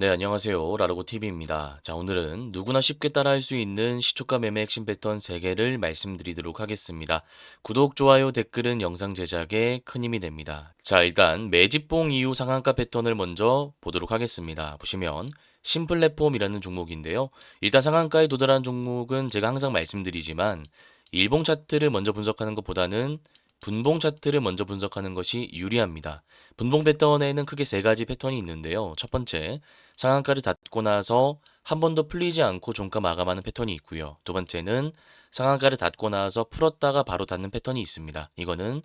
네, 안녕하세요. 라로고 TV입니다. 자, 오늘은 누구나 쉽게 따라할 수 있는 시초가 매매 핵심 패턴 3개를 말씀드리도록 하겠습니다. 구독, 좋아요, 댓글은 영상 제작에 큰 힘이 됩니다. 자, 일단 매집봉 이후 상한가 패턴을 먼저 보도록 하겠습니다. 보시면 심플랫폼이라는 종목인데요. 일단 상한가에 도달한 종목은 제가 항상 말씀드리지만 일봉 차트를 먼저 분석하는 것보다는 분봉 차트를 먼저 분석하는 것이 유리합니다. 분봉 패턴에는 크게 3가지 패턴이 있는데요. 첫 번째, 상한가를 닫고 나서 한 번도 풀리지 않고 종가 마감하는 패턴이 있고요. 두 번째는 상한가를 닫고 나서 풀었다가 바로 닫는 패턴이 있습니다. 이거는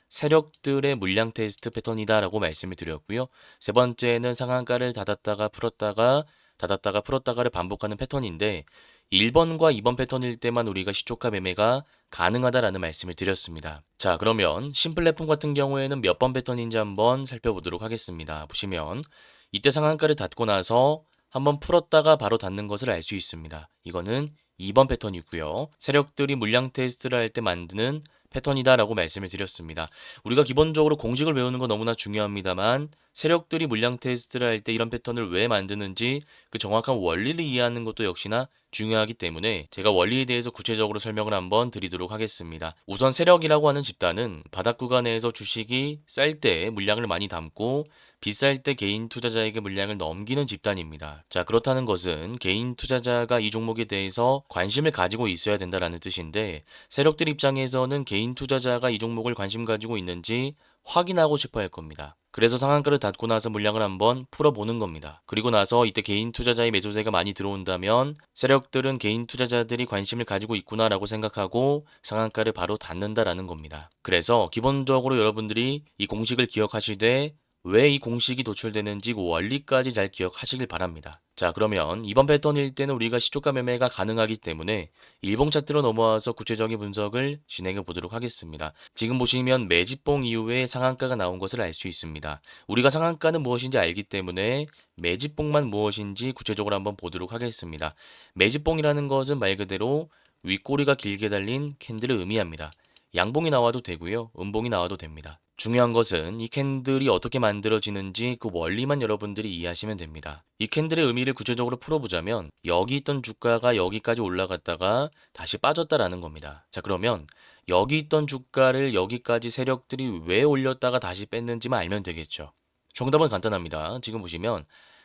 세력들의 물량 테스트 패턴이다라고 말씀을 드렸고요. 세 번째는 상한가를 닫았다가 풀었다가 닫았다가 풀었다가를 반복하는 패턴인데 1번과 2번 패턴일 때만 우리가 시초가 매매가 가능하다라는 말씀을 드렸습니다. 자, 그러면 신플랫폼 같은 경우에는 몇 번 패턴인지 한번 살펴보도록 하겠습니다. 보시면 이때 상한가를 닫고 나서 한번 풀었다가 바로 닫는 것을 알 수 있습니다. 이거는 2번 패턴이고요. 세력들이 물량 테스트를 할 때 만드는 패턴이다라고 말씀을 드렸습니다. 우리가 기본적으로 공식을 외우는 건 너무나 중요합니다만 세력들이 물량 테스트를 할 때 이런 패턴을 왜 만드는지 그 정확한 원리를 이해하는 것도 역시나 중요하기 때문에 제가 원리에 대해서 구체적으로 설명을 한번 드리도록 하겠습니다. 우선 세력이라고 하는 집단은 바닥 구간에서 주식이 쌀 때 물량을 많이 담고 비쌀 때 개인 투자자에게 물량을 넘기는 집단입니다. 자, 그렇다는 것은 개인 투자자가 이 종목에 대해서 관심을 가지고 있어야 된다라는 뜻인데 세력들 입장에서는 개인 투자자가 이 종목을 관심 가지고 있는지 확인하고 싶어 할 겁니다. 그래서 상한가를 닫고 나서 물량을 한번 풀어보는 겁니다. 그리고 나서 이때 개인 투자자의 매수세가 많이 들어온다면 세력들은 개인 투자자들이 관심을 가지고 있구나라고 생각하고 상한가를 바로 닫는다라는 겁니다. 그래서 기본적으로 여러분들이 이 공식을 기억하시되 왜 이 공식이 도출되는지 그 원리까지 잘 기억하시길 바랍니다. 자, 그러면 이번 패턴일 때는 우리가 시초가 매매가 가능하기 때문에 일봉 차트로 넘어와서 구체적인 분석을 진행해 보도록 하겠습니다. 지금 보시면 매집봉 이후에 상한가가 나온 것을 알 수 있습니다. 우리가 상한가는 무엇인지 알기 때문에 매집봉만 무엇인지 구체적으로 한번 보도록 하겠습니다. 매집봉이라는 것은 말 그대로 윗꼬리가 길게 달린 캔들을 의미합니다. 양봉이 나와도 되고요. 음봉이 나와도 됩니다. 중요한 것은 이 캔들이 어떻게 만들어지는지 그 원리만 여러분들이 이해하시면 됩니다. 이 캔들의 의미를 구체적으로 풀어보자면 여기 있던 주가가 여기까지 올라갔다가 다시 빠졌다라는 겁니다. 자, 그러면 여기 있던 주가를 여기까지 세력들이 왜 올렸다가 다시 뺐는지만 알면 되겠죠. 정답은 간단합니다. 지금 보시면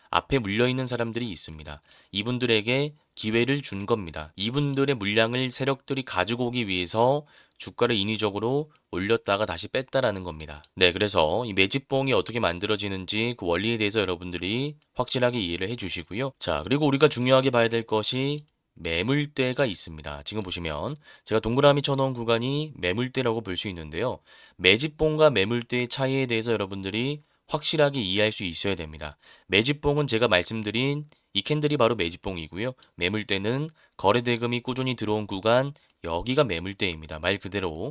앞에 물려있는 사람들이 있습니다. 이분들에게 기회를 준 겁니다. 이분들의 물량을 세력들이 가지고 오기 위해서 주가를 인위적으로 올렸다가 다시 뺐다라는 겁니다. 네, 그래서 이 매집봉이 어떻게 만들어지는지 그 원리에 대해서 여러분들이 확실하게 이해를 해주시고요. 자, 그리고 우리가 중요하게 봐야 될 것이 매물대가 있습니다. 지금 보시면 제가 동그라미 쳐놓은 구간이 매물대라고 볼 수 있는데요. 매집봉과 매물대의 차이에 대해서 여러분들이 확실하게 이해할 수 있어야 됩니다. 매집봉은 제가 말씀드린 이 캔들이 바로 매집봉이고요. 매물대는 거래 대금이 꾸준히 들어온 구간, 여기가 매물대입니다. 말 그대로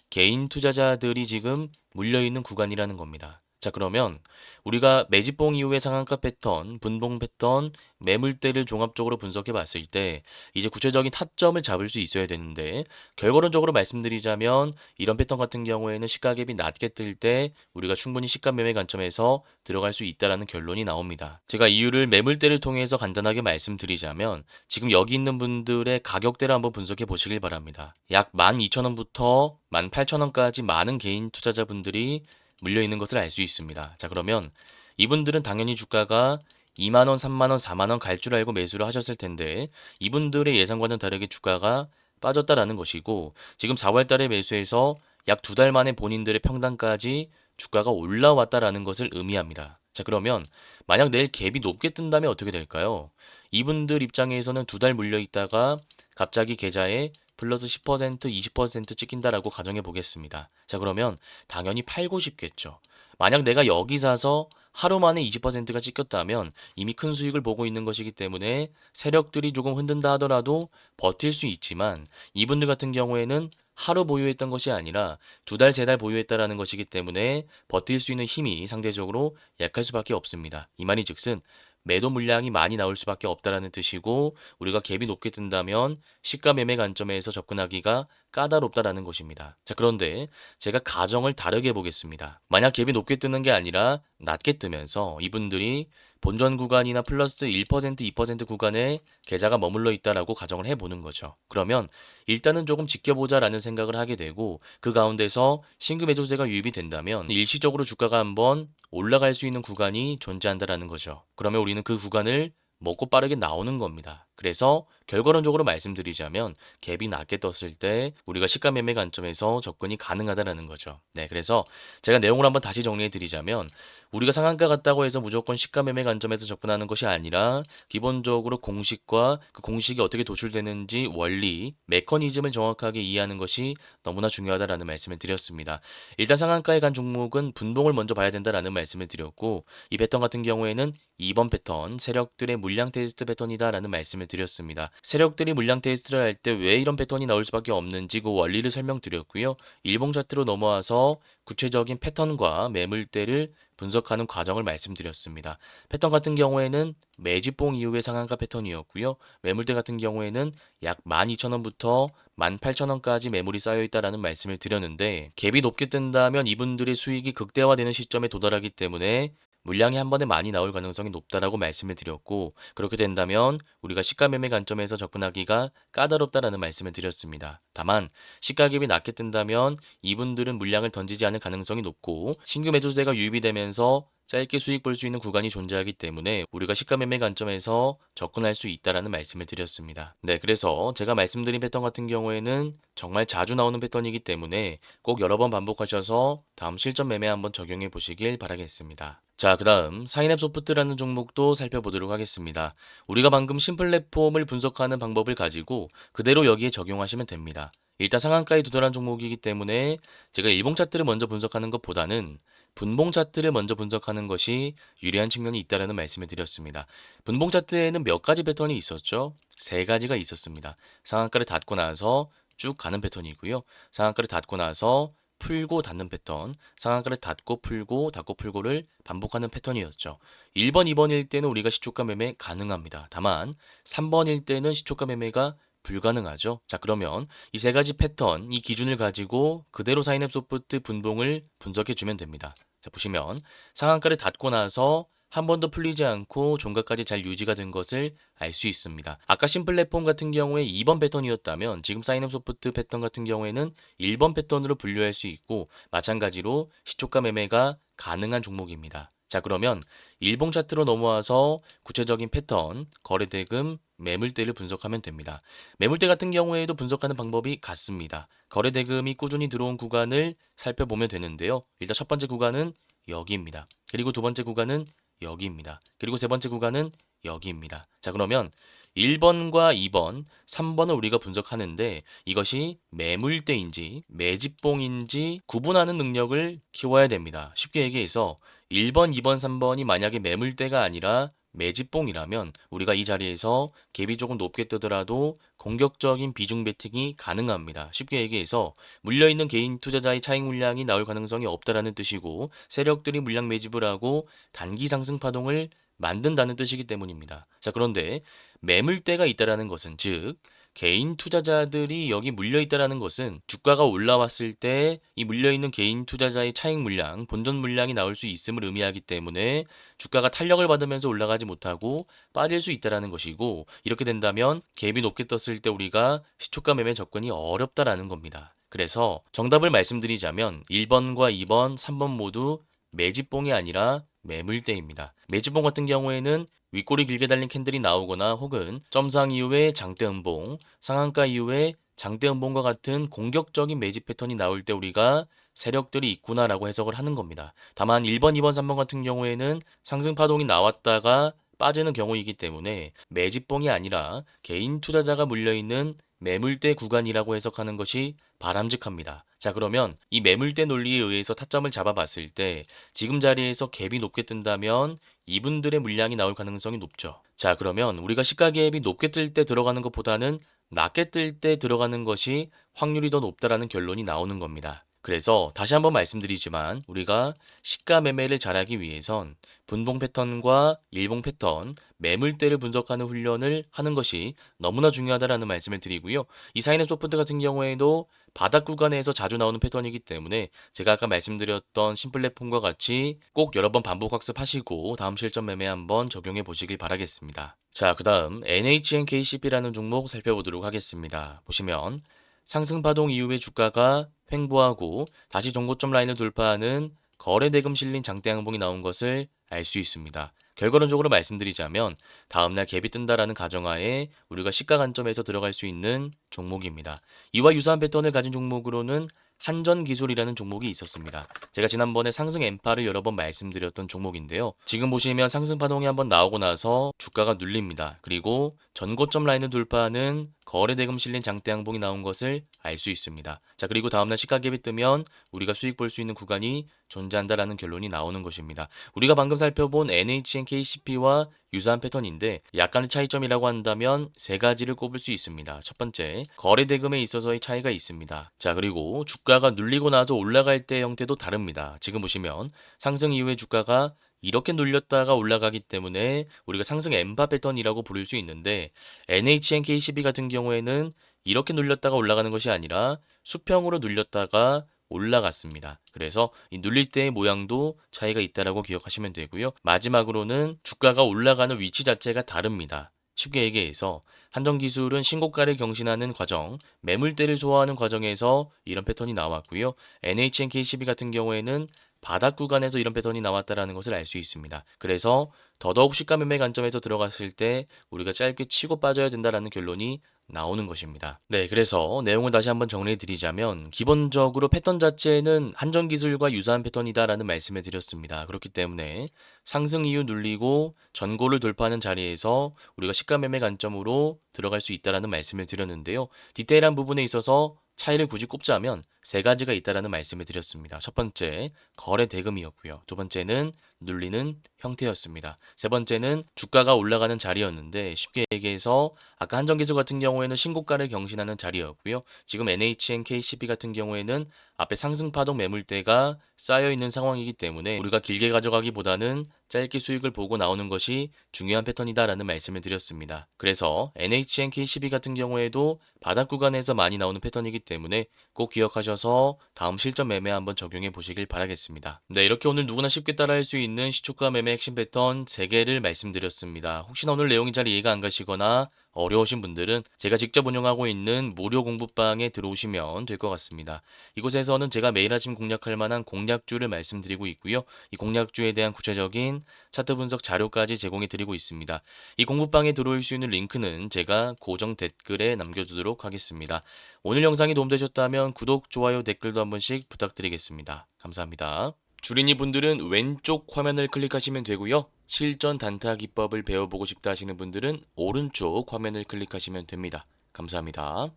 개인 투자자들이 지금 물려있는 구간이라는 겁니다. 자, 그러면 우리가 매집봉 이후의 상한가 패턴, 분봉 패턴, 매물대를 종합적으로 분석해 봤을 때 이제 구체적인 타점을 잡을 수 있어야 되는데 결과론적으로 말씀드리자면 이런 패턴 같은 경우에는 시가갭이 낮게 뜰 때 우리가 충분히 시가 매매 관점에서 들어갈 수 있다라는 결론이 나옵니다. 제가 이유를 매물대를 통해서 간단하게 말씀드리자면 지금 여기 있는 분들의 가격대를 한번 분석해 보시길 바랍니다. 약 12,000원부터 18,000원까지 많은 개인 투자자분들이 물려있는 것을 알 수 있습니다. 자, 그러면 이분들은 당연히 주가가 2만원, 3만원, 4만원 갈 줄 알고 매수를 하셨을 텐데 이분들의 예상과는 다르게 주가가 빠졌다라는 것이고 지금 4월 달에 매수해서 약 2달 만에 본인들의 평단까지 주가가 올라왔다라는 것을 의미합니다. 자, 그러면 만약 내일 갭이 높게 뜬다면 어떻게 될까요? 이분들 입장에서는 2달 물려 있다가 갑자기 계좌에 플러스 10%, 20% 찍힌다라고 가정해 보겠습니다. 자, 그러면 당연히 팔고 싶겠죠. 만약 내가 여기 사서 하루 만에 20%가 찍혔다면 이미 큰 수익을 보고 있는 것이기 때문에 세력들이 조금 흔든다 하더라도 버틸 수 있지만 이분들 같은 경우에는 하루 보유했던 것이 아니라 2달, 3달 보유했다라는 것이기 때문에 버틸 수 있는 힘이 상대적으로 약할 수밖에 없습니다. 이 말이 즉슨 매도 물량이 많이 나올 수밖에 없다라는 뜻이고 우리가 갭이 높게 뜬다면 시가 매매 관점에서 접근하기가 까다롭다라는 것입니다. 자, 그런데 제가 가정을 다르게 보겠습니다. 만약 갭이 높게 뜨는 게 아니라 낮게 뜨면서 이분들이 본전 구간이나 플러스 1%, 2% 구간에 계좌가 머물러 있다라고 가정을 해보는 거죠. 그러면 일단은 조금 지켜보자라는 생각을 하게 되고 그 가운데서 신규 매도세가 유입이 된다면 일시적으로 주가가 한번 올라갈 수 있는 구간이 존재한다라는 거죠. 그러면 우리는 그 구간을 먹고 빠르게 나오는 겁니다. 그래서 결과론적으로 말씀드리자면 갭이 낮게 떴을 때 우리가 시가 매매 관점에서 접근이 가능하다라는 거죠. 네, 그래서 제가 내용을 한번 다시 정리해 드리자면 우리가 상한가 같다고 해서 무조건 시가 매매 관점에서 접근하는 것이 아니라 기본적으로 공식과 그 공식이 어떻게 도출되는지 원리, 메커니즘을 정확하게 이해하는 것이 너무나 중요하다라는 말씀을 드렸습니다. 일단 상한가에 간 종목은 분봉을 먼저 봐야 된다라는 말씀을 드렸고 이 패턴 같은 경우에는 2번 패턴 세력들의 물량 테스트 패턴이다라는 말씀을 드렸습니다. 세력들이 물량 테스트를 할 때 왜 이런 패턴이 나올 수밖에 없는지 그 원리를 설명드렸고요. 일봉 차트로 넘어와서 구체적인 패턴과 매물대를 분석하는 과정을 말씀드렸습니다. 패턴 같은 경우에는 매집봉 이후의 상한가 패턴이었고요. 매물대 같은 경우에는 약 12,000원부터 18,000원까지 매물이 쌓여 있다라는 말씀을 드렸는데 갭이 높게 뜬다면 이분들의 수익이 극대화되는 시점에 도달하기 때문에 물량이 한 번에 많이 나올 가능성이 높다라고 말씀을 드렸고 그렇게 된다면 우리가 시가 매매 관점에서 접근하기가 까다롭다라는 말씀을 드렸습니다. 다만 시가 갭이 낮게 뜬다면 이분들은 물량을 던지지 않을 가능성이 높고 신규 매도세가 유입이 되면서 짧게 수익 볼 수 있는 구간이 존재하기 때문에 우리가 시가 매매 관점에서 접근할 수 있다라는 말씀을 드렸습니다. 네, 그래서 제가 말씀드린 패턴 같은 경우에는 정말 자주 나오는 패턴이기 때문에 꼭 여러 번 반복하셔서 다음 실전 매매 한번 적용해 보시길 바라겠습니다. 자, 그 다음 사인앱 소프트라는 종목도 살펴보도록 하겠습니다. 우리가 방금 심플랫폼을 분석하는 방법을 가지고 그대로 여기에 적용하시면 됩니다. 일단 상한가에 도달한 종목이기 때문에 제가 일봉 차트를 먼저 분석하는 것보다는 분봉 차트를 먼저 분석하는 것이 유리한 측면이 있다라는 말씀을 드렸습니다. 분봉 차트에는 몇 가지 패턴이 있었죠? 세 가지가 있었습니다. 상한가를 닫고 나서 쭉 가는 패턴이고요. 상한가를 닫고 나서 풀고 닫는 패턴, 상한가를 닫고 풀고 닫고 풀고를 반복하는 패턴이었죠. 1번, 2번일 때는 우리가 시초가 매매 가능합니다. 다만 3번일 때는 시초가 매매가 불가능하죠. 자, 그러면 이 세 가지 패턴, 이 기준을 가지고 그대로 사인앱 소프트 분봉을 분석해 주면 됩니다. 자, 보시면 상한가를 닫고 나서 한 번도 풀리지 않고 종가까지 잘 유지가 된 것을 알 수 있습니다. 아까 심플랫폼 같은 경우에 2번 패턴이었다면 지금 사인앱 소프트 패턴 같은 경우에는 1번 패턴으로 분류할 수 있고 마찬가지로 시초가 매매가 가능한 종목입니다. 자, 그러면 일봉 차트로 넘어와서 구체적인 패턴, 거래대금, 매물대를 분석하면 됩니다. 매물대 같은 경우에도 분석하는 방법이 같습니다. 거래대금이 꾸준히 들어온 구간을 살펴보면 되는데요. 일단 첫 번째 구간은 여기입니다. 그리고 두 번째 구간은 여기입니다. 그리고 세 번째 구간은 여기입니다. 자, 그러면 1번과 2번, 3번을 우리가 분석하는데 이것이 매물대인지 매집봉인지 구분하는 능력을 키워야 됩니다. 쉽게 얘기해서 1번, 2번, 3번이 만약에 매물대가 아니라 매집봉이라면 우리가 이 자리에서 갭이 조금 높게 뜨더라도 공격적인 비중 베팅이 가능합니다. 쉽게 얘기해서 물려있는 개인 투자자의 차익 물량이 나올 가능성이 없다라는 뜻이고 세력들이 물량 매집을 하고 단기 상승 파동을 만든다는 뜻이기 때문입니다. 자, 그런데 매물대가 있다라는 것은 즉 개인 투자자들이 여기 물려 있다라는 것은 주가가 올라왔을 때 이 물려 있는 개인 투자자의 차익 물량, 본전 물량이 나올 수 있음을 의미하기 때문에 주가가 탄력을 받으면서 올라가지 못하고 빠질 수 있다라는 것이고 이렇게 된다면 갭이 높게 떴을 때 우리가 시초가 매매 접근이 어렵다라는 겁니다. 그래서 정답을 말씀드리자면 1번과 2번, 3번 모두 매집봉이 아니라 매물대입니다. 매집봉 같은 경우에는 윗꼬리 길게 달린 캔들이 나오거나 혹은 점상 이후에 장대 음봉, 상한가 이후에 장대 음봉과 같은 공격적인 매집 패턴이 나올 때 우리가 세력들이 있구나라고 해석을 하는 겁니다. 다만 1번, 2번, 3번 같은 경우에는 상승 파동이 나왔다가 빠지는 경우이기 때문에 매집봉이 아니라 개인 투자자가 물려있는 매물대 구간이라고 해석하는 것이 바람직합니다. 자, 그러면 이 매물대 논리에 의해서 타점을 잡아봤을 때 지금 자리에서 갭이 높게 뜬다면 이분들의 물량이 나올 가능성이 높죠. 자, 그러면 우리가 시가 갭이 높게 뜰 때 들어가는 것보다는 낮게 뜰 때 들어가는 것이 확률이 더 높다라는 결론이 나오는 겁니다. 그래서 다시 한번 말씀드리지만 우리가 시가 매매를 잘하기 위해선 분봉 패턴과 일봉 패턴, 매물대를 분석하는 훈련을 하는 것이 너무나 중요하다라는 말씀을 드리고요. 이 사인앱 소프트 같은 경우에도 바닥 구간에서 자주 나오는 패턴이기 때문에 제가 아까 말씀드렸던 심플랫폼과 같이 꼭 여러 번 반복 학습하시고 다음 실전 매매 한번 적용해 보시길 바라겠습니다. 자, 그 다음 NHNKCP라는 종목 살펴보도록 하겠습니다. 보시면 상승 파동 이후에 주가가 횡보하고 다시 전고점 라인을 돌파하는 거래 대금 실린 장대 양봉이 나온 것을 알 수 있습니다. 결과론적으로 말씀드리자면 다음날 갭이 뜬다라는 가정하에 우리가 시가 관점에서 들어갈 수 있는 종목입니다. 이와 유사한 패턴을 가진 종목으로는 한전기술이라는 종목이 있었습니다. 제가 지난번에 상승 엠파를 여러 번 말씀드렸던 종목인데요. 지금 보시면 상승 파동이 한번 나오고 나서 주가가 눌립니다. 그리고 전고점 라인을 돌파하는 거래 대금 실린 장대 양봉이 나온 것을 알 수 있습니다. 자, 그리고 다음날 시가 갭이 뜨면 우리가 수익 볼 수 있는 구간이 존재한다라는 결론이 나오는 것입니다. 우리가 방금 살펴본 NHNKCP와 유사한 패턴인데 약간의 차이점이라고 한다면 세 가지를 꼽을 수 있습니다. 첫 번째, 거래 대금에 있어서의 차이가 있습니다. 자, 그리고 주가가 눌리고 나서 올라갈 때 형태도 다릅니다. 지금 보시면 상승 이후에 주가가 이렇게 눌렸다가 올라가기 때문에 우리가 상승 엠바 패턴이라고 부를 수 있는데 NHNKCP 같은 경우에는 이렇게 눌렸다가 올라가는 것이 아니라 수평으로 눌렸다가 올라갔습니다. 그래서 이 눌릴 때의 모양도 차이가 있다라고 기억하시면 되고요. 마지막으로는 주가가 올라가는 위치 자체가 다릅니다. 쉽게 얘기해서 한전기술은 신고가를 경신하는 과정, 매물대를 소화하는 과정에서 이런 패턴이 나왔고요. NHNKCP 같은 경우에는 바닥 구간에서 이런 패턴이 나왔다라는 것을 알 수 있습니다. 그래서 더더욱 시가 매매 관점에서 들어갔을 때 우리가 짧게 치고 빠져야 된다라는 결론이 나오는 것입니다. 네, 그래서 내용을 다시 한번 정리해 드리자면 기본적으로 패턴 자체는 한전기술과 유사한 패턴이다라는 말씀을 드렸습니다. 그렇기 때문에 상승 이후 눌리고 전고를 돌파하는 자리에서 우리가 시가 매매 관점으로 들어갈 수 있다라는 말씀을 드렸는데요. 디테일한 부분에 있어서 차이를 굳이 꼽자면 세 가지가 있다라는 말씀을 드렸습니다. 첫 번째, 거래 대금이었고요. 두 번째는 눌리는 형태였습니다. 세 번째는 주가가 올라가는 자리였는데 쉽게 얘기해서 아까 한전기술 같은 경우에는 신고가를 경신하는 자리였고요. 지금 NHNKCP 같은 경우에는 앞에 상승 파동 매물대가 쌓여 있는 상황이기 때문에 우리가 길게 가져가기보다는 짧게 수익을 보고 나오는 것이 중요한 패턴이다라는 말씀을 드렸습니다. 그래서 NHNKCP 같은 경우에도 바닥 구간에서 많이 나오는 패턴이기 때문에 꼭 기억하셔서 다음 실전 매매 한번 적용해 보시길 바라겠습니다. 네, 이렇게 오늘 누구나 쉽게 따라할 수 있는 시초가 매매 핵심 패턴 3개를 말씀드렸습니다. 혹시나 오늘 내용이 잘 이해가 안 가시거나 어려우신 분들은 제가 직접 운영하고 있는 무료 공부방에 들어오시면 될 것 같습니다. 이곳에서는 제가 매일 아침 공략할 만한 공략주를 말씀드리고 있고요. 이 공략주에 대한 구체적인 차트 분석 자료까지 제공해 드리고 있습니다. 이 공부방에 들어올 수 있는 링크는 제가 고정 댓글에 남겨두도록 하겠습니다. 오늘 영상이 도움되셨다면 구독, 좋아요, 댓글도 한 번씩 부탁드리겠습니다. 감사합니다. 주린이 분들은 왼쪽 화면을 클릭하시면 되고요. 실전 단타 기법을 배워보고 싶다 하시는 분들은 오른쪽 화면을 클릭하시면 됩니다. 감사합니다.